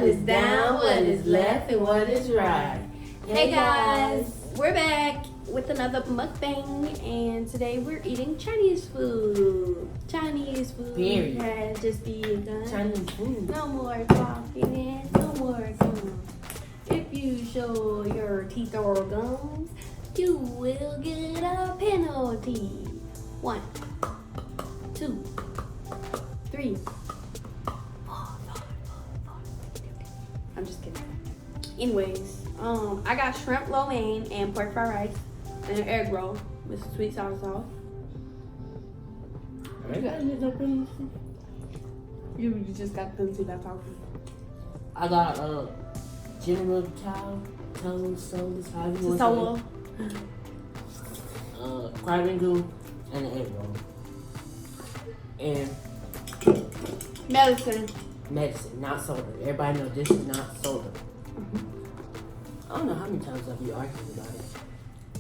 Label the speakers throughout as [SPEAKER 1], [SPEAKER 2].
[SPEAKER 1] is down, what is left, and what is right.
[SPEAKER 2] Hey guys, we're back with another mukbang, and today we're eating Chinese food. Chinese food
[SPEAKER 1] Period.
[SPEAKER 2] has just been done.
[SPEAKER 1] Chinese food.
[SPEAKER 2] No more talking, no more gum. If you show your teeth or gums, you will get a penalty. 1, 2, 3, 4, 5. I'm just kidding. Anyways, I got shrimp lo mein and pork fried rice and an egg roll with some sweet sour sauce. You just got penalty by talking.
[SPEAKER 1] I got general cow, toast, how you want
[SPEAKER 2] Solo.
[SPEAKER 1] crab rangoon, and an egg roll. And medicine, not soda. Everybody knows this is not soda. I don't know how many times I've been arguing about it.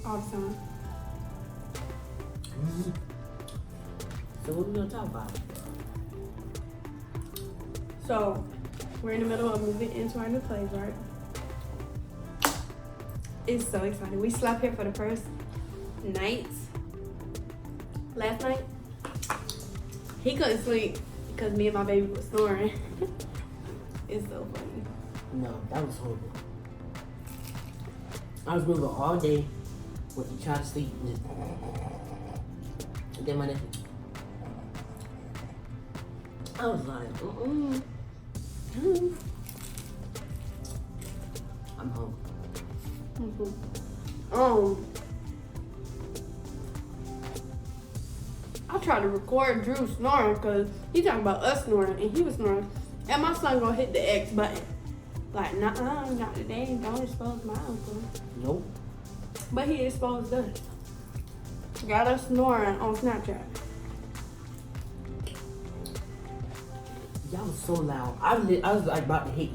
[SPEAKER 2] All the time.
[SPEAKER 1] So what are we gonna talk about?
[SPEAKER 2] So, we're in the middle of moving into our new place, right? It's so exciting. We slept here for the first night. Last night, he couldn't sleep because me and my baby was snoring. It's so funny.
[SPEAKER 1] No, that was horrible. I was moving all day when he tried to sleep. And then my nephew. I was like, I'm home.
[SPEAKER 2] I tried to record Drew snoring because he talking about us snoring and he was snoring. And my son gonna hit the X button. Like, not today. Don't expose my uncle.
[SPEAKER 1] Nope.
[SPEAKER 2] But he exposed us. Got us snoring on Snapchat.
[SPEAKER 1] Y'all was so loud. I was like about to hit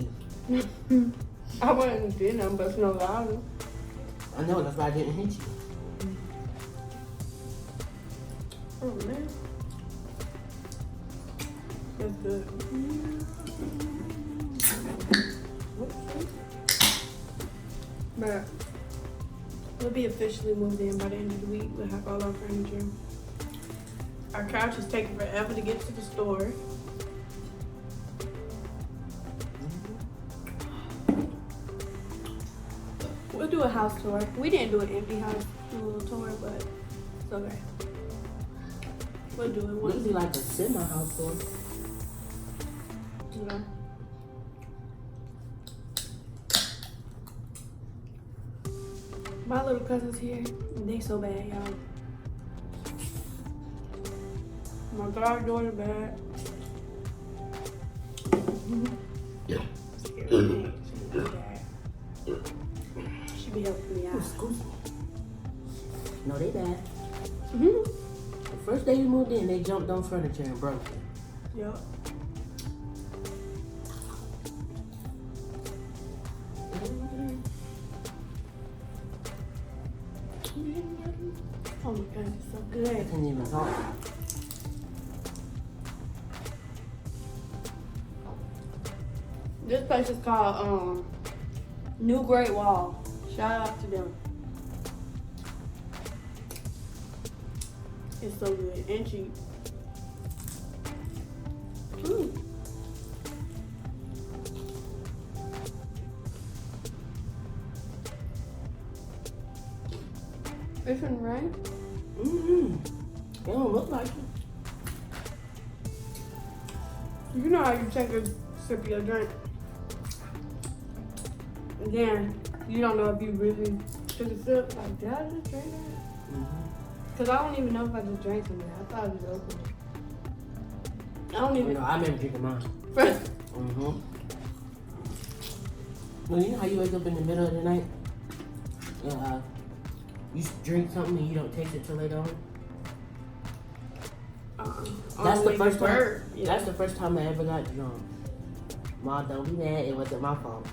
[SPEAKER 1] you.
[SPEAKER 2] I wasn't doing nothing but snore louder.
[SPEAKER 1] I know, that's why I didn't hit you.
[SPEAKER 2] Oh man. That's good. But we'll be officially moved in by the end of the week. We'll have all our furniture. Our couch is taking forever to get to the store. We'll do a house tour. We didn't do an empty house tour, but it's okay. We'll do it
[SPEAKER 1] It'll be like a semi-house tour.
[SPEAKER 2] Yeah. My little cousin's here, and they so bad, y'all. My goddaughter bad.
[SPEAKER 1] Yeah.
[SPEAKER 2] She be helping me out.
[SPEAKER 1] Excuse me. No, they bad.
[SPEAKER 2] Mm-hmm.
[SPEAKER 1] The first day we moved in, they jumped on furniture and broke it.
[SPEAKER 2] Yep. Oh my god, it's so
[SPEAKER 1] I
[SPEAKER 2] good.
[SPEAKER 1] couldn't even talk.
[SPEAKER 2] This place is called New Great Wall. Shout out to them. It's so good and cheap. It's in rain.
[SPEAKER 1] It don't look like it.
[SPEAKER 2] You know how you take a sip of your drink, and then you don't know if you really took a sip. Like, did I just drink that? Cause I don't even know if I just drank something. I thought it was open. I don't even.
[SPEAKER 1] You know, I remember drinking mine.
[SPEAKER 2] know.
[SPEAKER 1] Well, you know how you wake up in the middle of the night? You drink something and you don't taste it till later on? That's the first time. Yeah. That's the first time I ever got drunk. Mom, don't be mad. It wasn't my fault.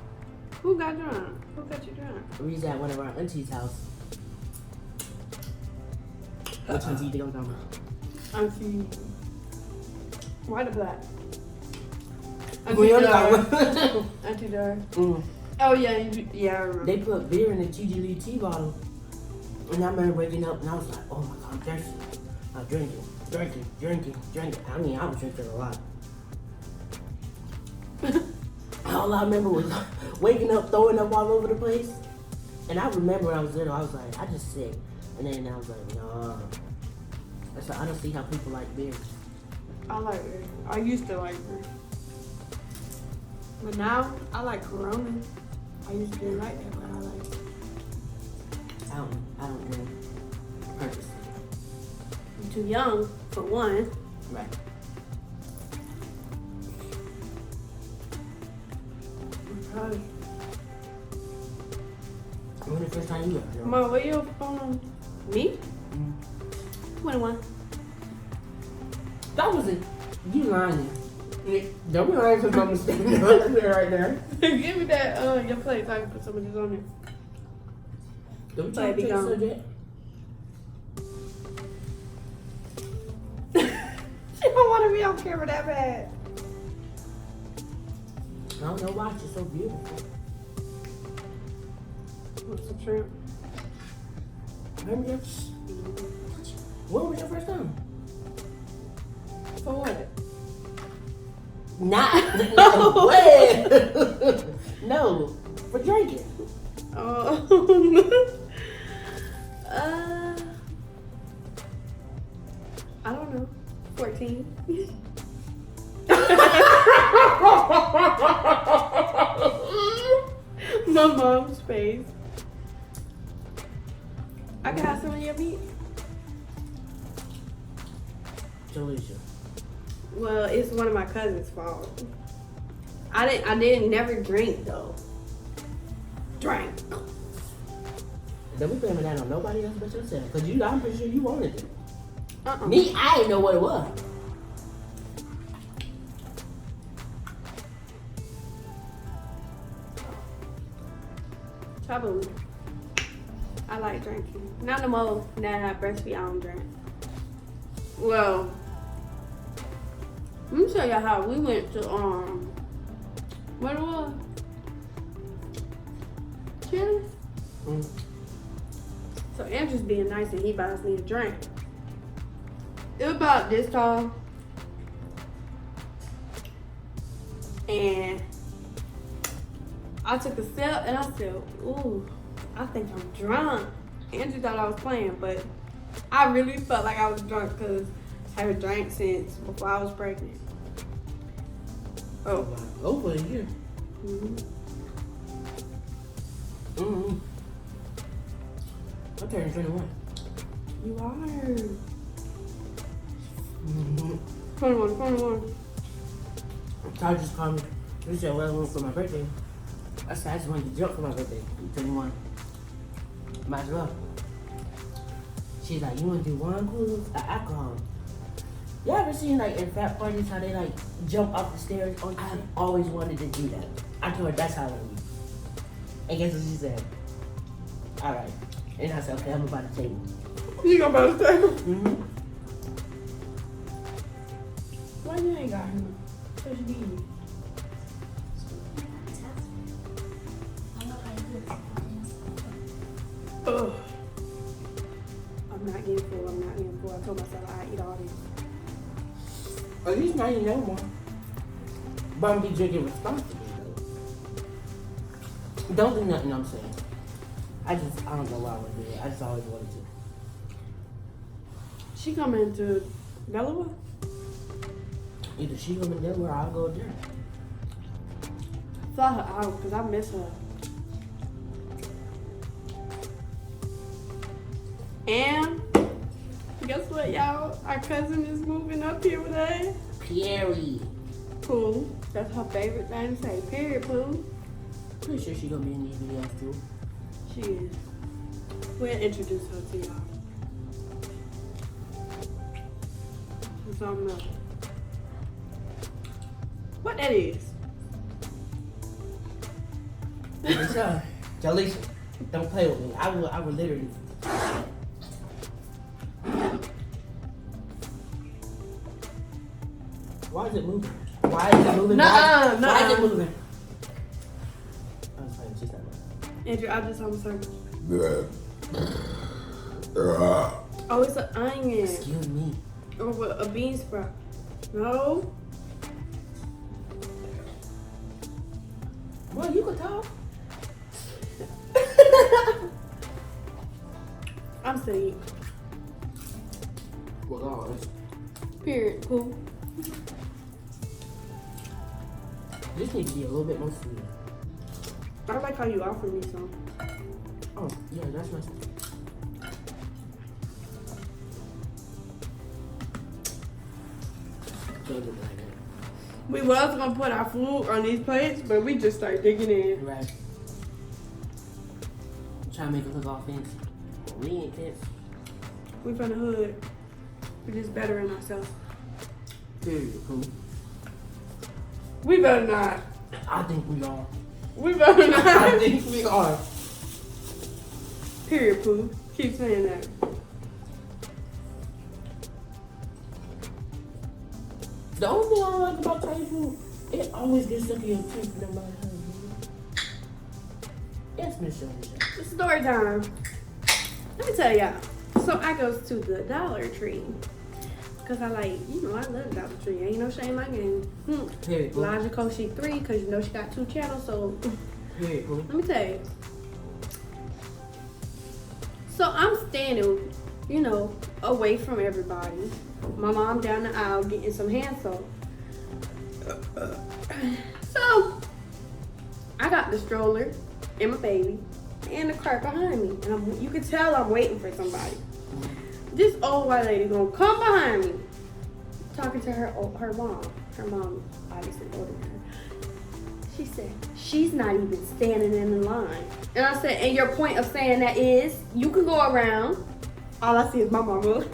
[SPEAKER 2] Who got drunk? Who got you drunk?
[SPEAKER 1] We was at one of our auntie's house. Which auntie you think I'm talking about?
[SPEAKER 2] Auntie. Why the black? Auntie
[SPEAKER 1] Well,
[SPEAKER 2] Dar.
[SPEAKER 1] like-
[SPEAKER 2] Auntie Dar.
[SPEAKER 1] Mm.
[SPEAKER 2] Oh yeah, yeah, I remember.
[SPEAKER 1] They put beer in the TGD tea bottle. And I remember waking up and I was like, oh my God, I'm thirsty. I'm drinking. I mean, I was drinking a lot. All I remember was waking up, throwing up all over the place. And I remember when I was little, I was like, I just sick. And then I was like, nah. I said, I don't see how people like beer.
[SPEAKER 2] I like her. I used to like her. But now, I like Corona. I used to didn't like that, but I like it.
[SPEAKER 1] I don't drink purposely.
[SPEAKER 2] I'm too young, for one.
[SPEAKER 1] Right.
[SPEAKER 2] Because,
[SPEAKER 1] When the first time you got drunk?
[SPEAKER 2] Mom, where you from? Me?
[SPEAKER 1] Mm.
[SPEAKER 2] 21.
[SPEAKER 1] That was it. You lying. Don't be lying because I'm standing right there, right there.
[SPEAKER 2] Give me that, your plate so I can put some of this on there.
[SPEAKER 1] Don't
[SPEAKER 2] Baby
[SPEAKER 1] you take
[SPEAKER 2] gone.
[SPEAKER 1] subject?
[SPEAKER 2] She don't want to be on camera that bad.
[SPEAKER 1] I don't know why she's so beautiful.
[SPEAKER 2] Want some shrimp?
[SPEAKER 1] Remember that? When was your first time?
[SPEAKER 2] For what?
[SPEAKER 1] Not. No way. No. For drinking.
[SPEAKER 2] Oh. I don't know. 14. My mom's face. I can have some of your meat.
[SPEAKER 1] Jaleisha.
[SPEAKER 2] Well, it's one of my cousin's fault. I didn't never drink though. Drink.
[SPEAKER 1] Don't be blaming that on nobody else but yourself. Because I'm pretty sure you wanted it.
[SPEAKER 2] Uh-uh.
[SPEAKER 1] Me, I didn't know what it was.
[SPEAKER 2] Trouble. I like drinking. Not no more. Now I breastfeed, I don't drink. Well, let me show you how we went to what it was? Chili.
[SPEAKER 1] Mm.
[SPEAKER 2] So Andrew's being nice and he buys me a drink. It was about this tall. And I took a sip and I said, ooh, I think I'm drunk. Andrew thought I was playing, but I really felt like I was drunk because I haven't drank since before I was pregnant. Oh.
[SPEAKER 1] Over a year.
[SPEAKER 2] Mm-hmm.
[SPEAKER 1] Mm-hmm. I'm turning 21.
[SPEAKER 2] You are.
[SPEAKER 1] Mm-hmm.
[SPEAKER 2] 21.
[SPEAKER 1] Ty just called me. She said, well, I went for my birthday. I said, I just wanted to jump for my birthday. I'm 21. Might as well. She's like, you want to do wine coolers or alcohol? You ever seen like in frat parties how they like jump off the stairs? Oh, I've always wanted to do that. I told her that's how I want to be. And guess what she said? All right. And I said, okay, I'm about to table.
[SPEAKER 2] You gonna buy the table?
[SPEAKER 1] Mm-hmm.
[SPEAKER 2] Why you ain't got him? What you need? Ugh. I'm not getting full. I told myself I'd eat all this.
[SPEAKER 1] At least now you know more. But I'm be drinking responsibly though. Don't do nothing I'm saying. I don't know why I would do it. I just always wanted to.
[SPEAKER 2] She coming to Delaware?
[SPEAKER 1] Either she go to Delaware or I'll go there.
[SPEAKER 2] Fly her out because I miss her. And guess what, y'all? Our cousin is moving up here today.
[SPEAKER 1] Pierre.
[SPEAKER 2] Pooh. That's her favorite thing to say. Period, Pooh.
[SPEAKER 1] Pretty sure she gonna be in these videos too.
[SPEAKER 2] She is. We'll introduce her to y'all. Something else. What that is?
[SPEAKER 1] Jaleisha, don't play with me. I will literally. Why is it moving? Why is it moving?
[SPEAKER 2] Nuh-uh,
[SPEAKER 1] Why is it
[SPEAKER 2] nuh-uh.
[SPEAKER 1] moving? I'm sorry, she's not moving.
[SPEAKER 2] Andrew, I just almost heard. Oh, it's an onion.
[SPEAKER 1] Excuse me.
[SPEAKER 2] Or what, a bean sprout. No.
[SPEAKER 1] Well, you could talk.
[SPEAKER 2] I'm saying.
[SPEAKER 1] Regardless.
[SPEAKER 2] Period. Cool.
[SPEAKER 1] This needs to be a little bit more sweet.
[SPEAKER 2] I like how you offer me some.
[SPEAKER 1] Oh, yeah, that's nice. Can't do it like that.
[SPEAKER 2] We was gonna put our food on these plates, but we just started digging in.
[SPEAKER 1] Right. I'm trying to make it look all fancy. We ain't fancy.
[SPEAKER 2] We from the hood. We're just bettering ourselves.
[SPEAKER 1] Period, cool.
[SPEAKER 2] We better not.
[SPEAKER 1] I think we are.
[SPEAKER 2] We better
[SPEAKER 1] I
[SPEAKER 2] not.
[SPEAKER 1] think we are.
[SPEAKER 2] Period, Pooh. Keep saying that.
[SPEAKER 1] The only thing I don't like about Thai food, it always gets stuck in your teeth no matter how you do it. Yes, Miss Shirley.
[SPEAKER 2] It's story time. Let me tell y'all. So I goes to the Dollar Tree. Cause I like, you know, I love Dollar Tree. Ain't no shame in my game.
[SPEAKER 1] Period, cool.
[SPEAKER 2] Logical, she 3, cause you know she got 2 channels, so
[SPEAKER 1] Period, cool.
[SPEAKER 2] let me tell you. So I'm standing, you know, away from everybody. My mom down the aisle getting some hand soap. So I got the stroller and my baby and the cart behind me, and you can tell I'm waiting for somebody. This old white lady gonna come behind me, talking to her mom. Her mom obviously older than her. She said, she's not even standing in the line. And I said, and your point of saying that is, you can go around. All I see is my mama.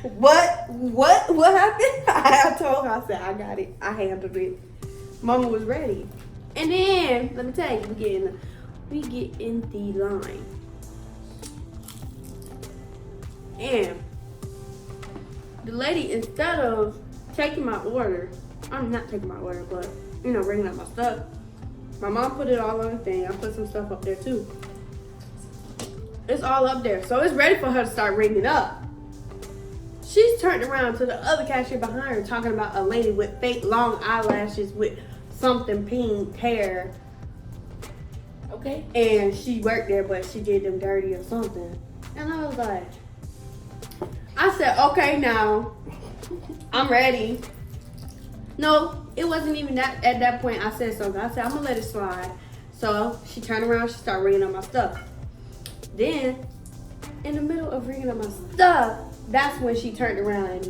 [SPEAKER 2] What happened? I told her, I said, I got it. I handled it. Mama was ready. And then, let me tell you, we get in the line. And the lady, instead of taking my order, I'm not taking my order, but, you know, bringing up my stuff. My mom put it all on the thing. I put some stuff up there too. It's all up there. So it's ready for her to start ringing up. She's turned around to the other cashier behind her talking about a lady with fake long eyelashes with something pink hair.
[SPEAKER 1] Okay.
[SPEAKER 2] And she worked there, but she did them dirty or something. And I was like, I said, okay, now, I'm ready. No, it wasn't even that. At that point, I said something. I said, I'm gonna let it slide. So she turned around, she started ringing up my stuff. Then, in the middle of ringing up my stuff, that's when she turned around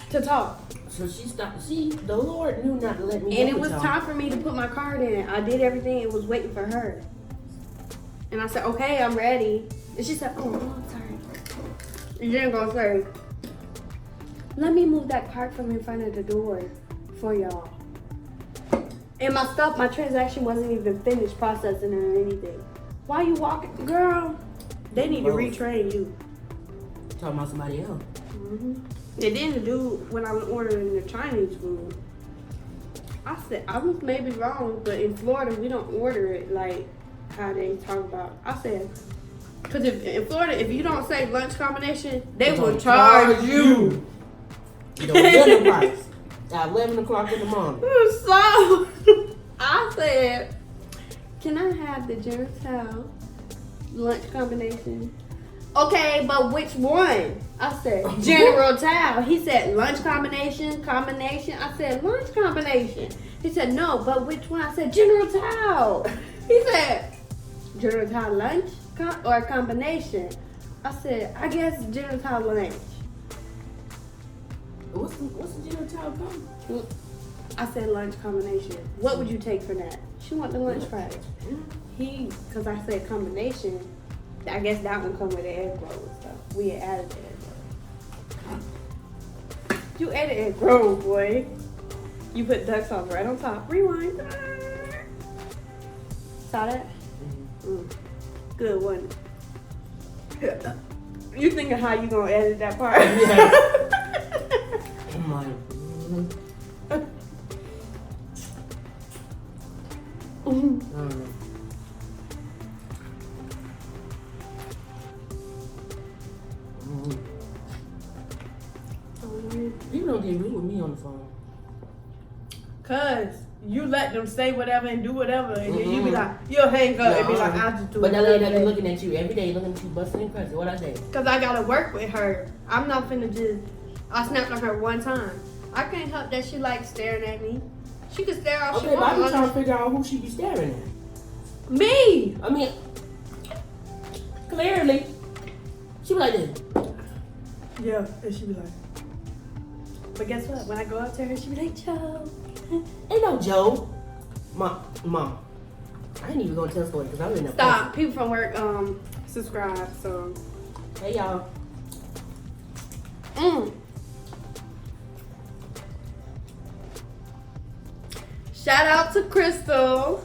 [SPEAKER 2] to talk.
[SPEAKER 1] So she stopped. See, the Lord knew not to let me.
[SPEAKER 2] And it was time for me to put my card in. I did everything. It was waiting for her. And I said, okay, I'm ready. And she said, oh, I'm sorry. And then go say, let me move that cart from in front of the door for y'all. And my stuff, my transaction wasn't even finished processing or anything. Why you walking? Girl, they need to retrain you.
[SPEAKER 1] Talking about somebody else.
[SPEAKER 2] Mm-hmm. And then the dude, when I was ordering the Chinese food, I said, I was maybe wrong, but in Florida, we don't order it like how they talk about. I said, because in Florida, if you don't say lunch combination, they will charge you.
[SPEAKER 1] The dinner price at 11 o'clock in the morning.
[SPEAKER 2] So, I said, can I have the General lunch combination? Okay, but which one? I said, General Tao. He said, lunch combination. I said, lunch combination. He said, no, but which one? I said, General Tao. He said, General Tao lunch or combination? I said, I guess General Tao lunch.
[SPEAKER 1] What's the General Tao come?
[SPEAKER 2] I said lunch combination. What would you take for that? She want the lunch price. Because I said combination, I guess that one come with the egg roll and stuff. We had added the egg roll. You ate an egg roll, boy. You put duck sauce right on top. Rewind. Saw that? Good one. You thinking how you gonna edit that part?
[SPEAKER 1] Yeah. I'm like, don't get rude with me on the phone.
[SPEAKER 2] Cause you let them say whatever and do whatever, and then you be like, you'll hang up and be like, I'll just do it.
[SPEAKER 1] But that lady that be looking at you every day, looking at you, busting and pressing. What I say?
[SPEAKER 2] Cause I gotta work with her. I'm not finna just. I snapped on her one time. I can't help that she likes staring at me. She can stare all she
[SPEAKER 1] Okay, but I be
[SPEAKER 2] wants.
[SPEAKER 1] trying to figure out who she be staring at.
[SPEAKER 2] Me.
[SPEAKER 1] I mean, clearly, she be like this.
[SPEAKER 2] Yeah, and she be like. But guess what? When I go up to her, she be like, Joe.
[SPEAKER 1] Ain't no Joe. Mom. I ain't even gonna tell story because I'm in the
[SPEAKER 2] Stop. People from work subscribe. So.
[SPEAKER 1] Hey y'all.
[SPEAKER 2] Shout out to Crystal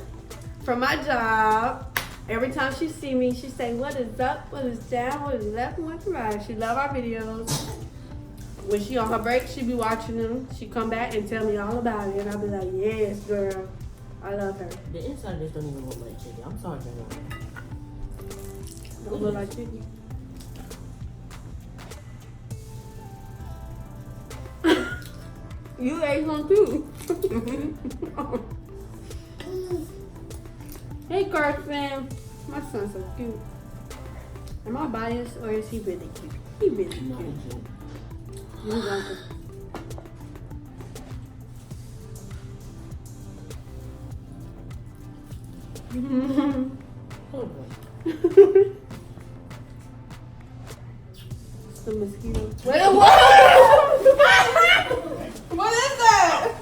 [SPEAKER 2] from my job. Every time she see me, she say, what is up, what is down, what is left, and what's right. She love our videos. When she on her break, she be watching them. She come back and tell me all about it. And I be like, yes, girl. I love her.
[SPEAKER 1] The inside of this don't even look like chicken. I'm sorry, Jane.
[SPEAKER 2] Don't look like chicken. You ate some too. Hey, Carson. My son's so cute. Am I biased or is he really cute? He really cute.
[SPEAKER 1] No, he's cute.
[SPEAKER 2] You like it.
[SPEAKER 1] Oh boy.
[SPEAKER 2] The mosquito. What is that?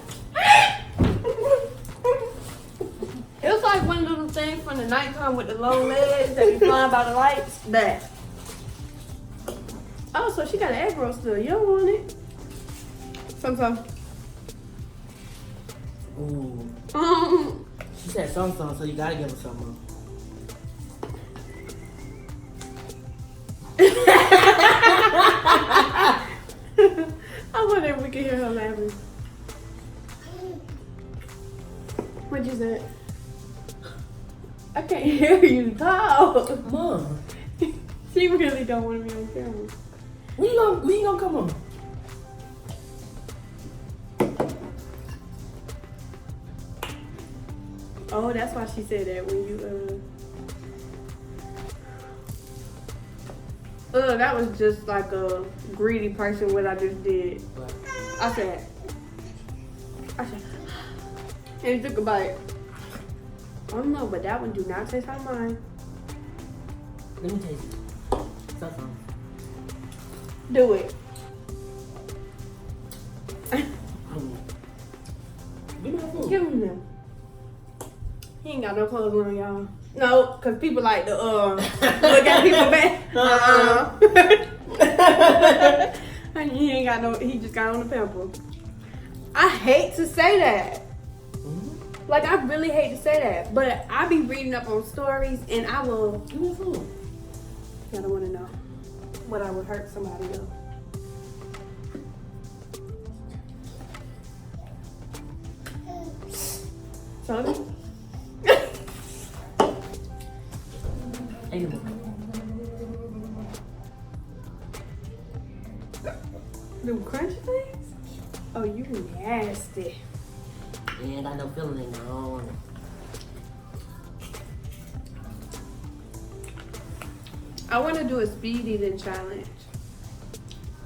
[SPEAKER 2] It was like one of those things from the nighttime with the long legs that be flying by the lights. That. Oh, so she got an egg roll still. You don't want it? Sometimes.
[SPEAKER 1] Ooh. She said some, so you gotta give her some.
[SPEAKER 2] I wonder if we can hear her laughing. What'd you say? I can't hear you talk.
[SPEAKER 1] Mom,
[SPEAKER 2] She really don't want to be on camera.
[SPEAKER 1] when you gonna come on?
[SPEAKER 2] Oh, that's why she said that when you that was just like a greedy person what I just did. I said, and he took a bite. I don't know, but that one do not taste like mine.
[SPEAKER 1] Let me taste it. Something.
[SPEAKER 2] Do it.
[SPEAKER 1] Give me that food.
[SPEAKER 2] Give him them. He ain't got no clothes on, y'all. No, cause people like to look at people back. He ain't got no. He just got on the pimple. I hate to say that. Like I really hate to say that, but I be reading up on stories and I will.
[SPEAKER 1] Give me the food.
[SPEAKER 2] I don't want to know what I would hurt somebody else. Sorry.
[SPEAKER 1] Ain't no
[SPEAKER 2] Them crunchy things? Oh, you nasty.
[SPEAKER 1] ain't got no feeling in there.
[SPEAKER 2] I want to do a speed eating challenge.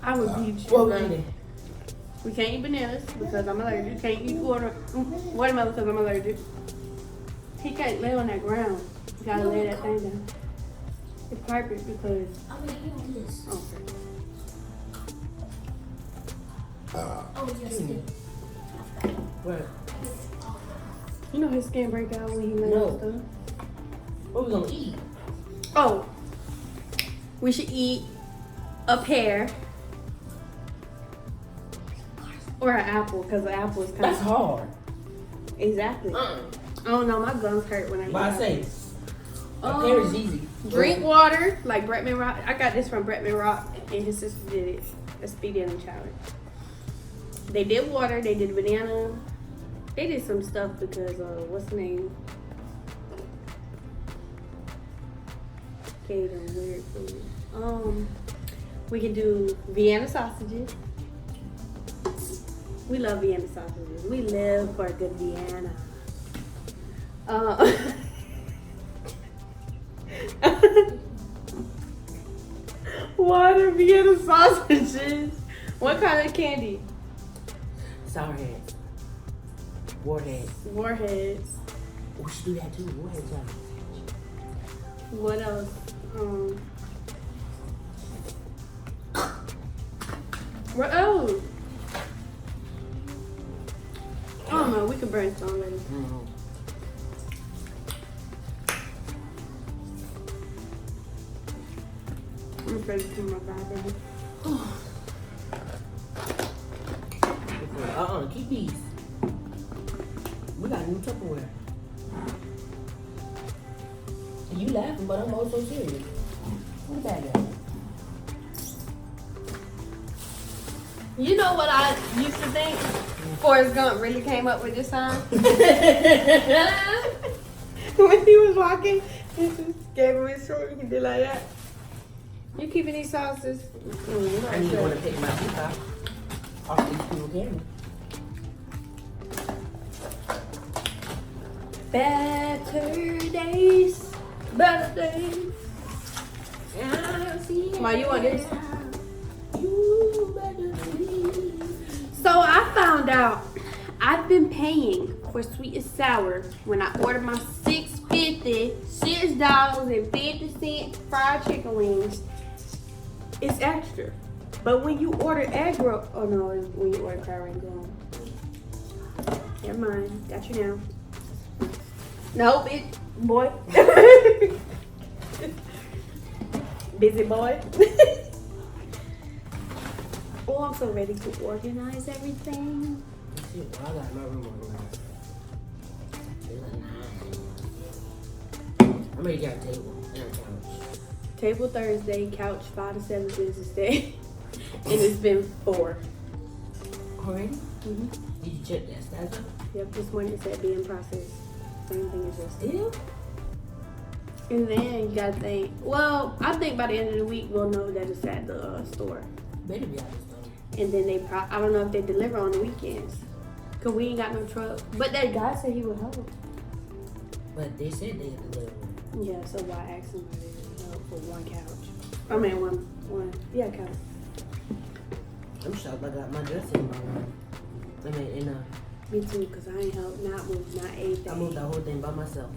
[SPEAKER 2] I would beat you.
[SPEAKER 1] What we
[SPEAKER 2] girl.
[SPEAKER 1] eating?
[SPEAKER 2] We can't eat bananas because I'm allergic. Can't eat watermelon because I'm allergic. He can't lay on that ground. You gotta lay that thing down. It's perfect because.
[SPEAKER 3] I'm gonna eat this.
[SPEAKER 2] Okay.
[SPEAKER 3] Oh, yes.
[SPEAKER 1] Where?
[SPEAKER 2] You know his skin break out when he lays
[SPEAKER 1] No.
[SPEAKER 2] on stuff.
[SPEAKER 1] What we gonna eat?
[SPEAKER 2] Oh, we should eat a pear or an apple because the apple is kind
[SPEAKER 1] That's
[SPEAKER 2] of
[SPEAKER 1] hard.
[SPEAKER 2] exactly. I don't know, my gums hurt when I eat.
[SPEAKER 1] But I
[SPEAKER 2] that.
[SPEAKER 1] say, a pear is easy.
[SPEAKER 2] Drink water like Bretman Rock. I got this from Bretman Rock and his sister did it. A speed eating challenge. They did water. They did banana. They did some stuff because what's the name? Okay, them weird food. We can do Vienna sausages. We love Vienna sausages. We live for a good Vienna. What are Vienna sausages? What kind of candy?
[SPEAKER 1] Sour heads. Warheads.
[SPEAKER 2] Warheads.
[SPEAKER 1] We should do that too. Warheads.
[SPEAKER 2] What else? What else? I don't know. We could brainstorm later.
[SPEAKER 1] Mm-hmm.
[SPEAKER 2] I'm ready to my bad, baby.
[SPEAKER 1] Keep these. We got new Tupperware. You laughing, but I'm also serious. Look at that.
[SPEAKER 2] You know what I used to think? Forrest Gump really came up with this song. When he was walking, he just gave him his sword. He did like that. You keeping these sauces?
[SPEAKER 1] I need one to pick my teeth off these people camera.
[SPEAKER 2] Better days, better days. Ma, you want this?
[SPEAKER 1] You better see.
[SPEAKER 2] So I found out I've been paying for sweet and sour when I order my $6.50 fried chicken wings. It's extra. But when you order egg roll, oh no, it's when you order fried wings, go on. Never mind, got you now. No, big boy. Busy boy. Oh, I'm so ready to organize everything.
[SPEAKER 1] Shit, I got my room organized. I'm ready to get a table and a couch.
[SPEAKER 2] Table Thursday, couch 5 to 7 business day. And it's been 4.
[SPEAKER 1] Already?
[SPEAKER 2] Mm-hmm.
[SPEAKER 1] Did you check that status?
[SPEAKER 2] Yep, this morning it said being processed. Same thing as yesterday.
[SPEAKER 1] Still?
[SPEAKER 2] And then you gotta think, well, I think by the end of the week we'll know that it's at the store.
[SPEAKER 1] Better be out of store.
[SPEAKER 2] And then I don't know if they deliver on the weekends. Cause we ain't got no truck. But that guy said he would help.
[SPEAKER 1] But they said they had deliver.
[SPEAKER 2] Yeah, so why ask somebody to help for one couch? I mean, one, couch.
[SPEAKER 1] I'm shocked I got my dress in my room. I mean, in a...
[SPEAKER 2] Me too, cause I ain't helped, not moved, not ate that.
[SPEAKER 1] I moved the whole thing by myself.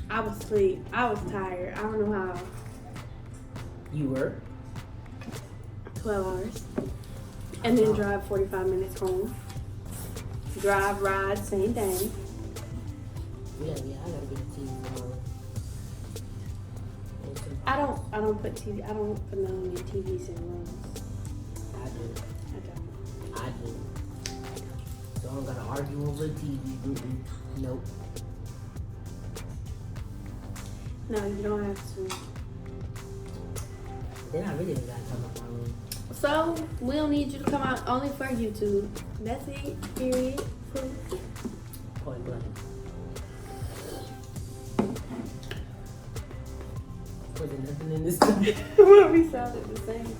[SPEAKER 2] I was asleep. I was tired. I don't know how.
[SPEAKER 1] You were?
[SPEAKER 2] 12 hours. And then drive 45 minutes home. Drive, ride, same thing.
[SPEAKER 1] Yeah, I gotta get a TV tomorrow.
[SPEAKER 2] I don't put TV. I don't put none of TVs in rooms.
[SPEAKER 1] I do.
[SPEAKER 2] I don't.
[SPEAKER 1] I do. So I'm gonna argue over the TV. Nope.
[SPEAKER 2] No, you don't have to.
[SPEAKER 1] Then I really gotta come up my room.
[SPEAKER 2] So we don't need you to come out only for YouTube. That's it. Period.
[SPEAKER 1] Point blank. Was there nothing in this stuff?
[SPEAKER 2] Well, we sounded the same.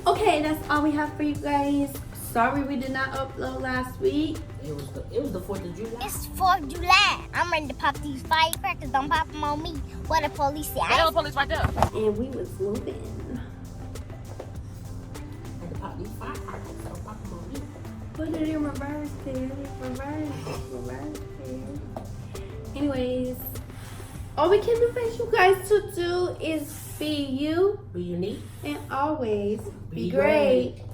[SPEAKER 2] Okay, that's all we have for you guys. Sorry we did not upload last week.
[SPEAKER 1] It was the 4th of July.
[SPEAKER 3] It's 4th of July. I'm ready to pop these firecrackers. Don't pop them on me. What the police say?
[SPEAKER 4] The police right there.
[SPEAKER 2] And we was moving.
[SPEAKER 1] I had to pop these firecrackers. Don't pop them on me.
[SPEAKER 2] Put it in reverse, Terry. Reverse, Terry. Anyways, all we can advise you guys to do is be you
[SPEAKER 1] Be unique.
[SPEAKER 2] and always be
[SPEAKER 1] Be
[SPEAKER 2] great.
[SPEAKER 1] great.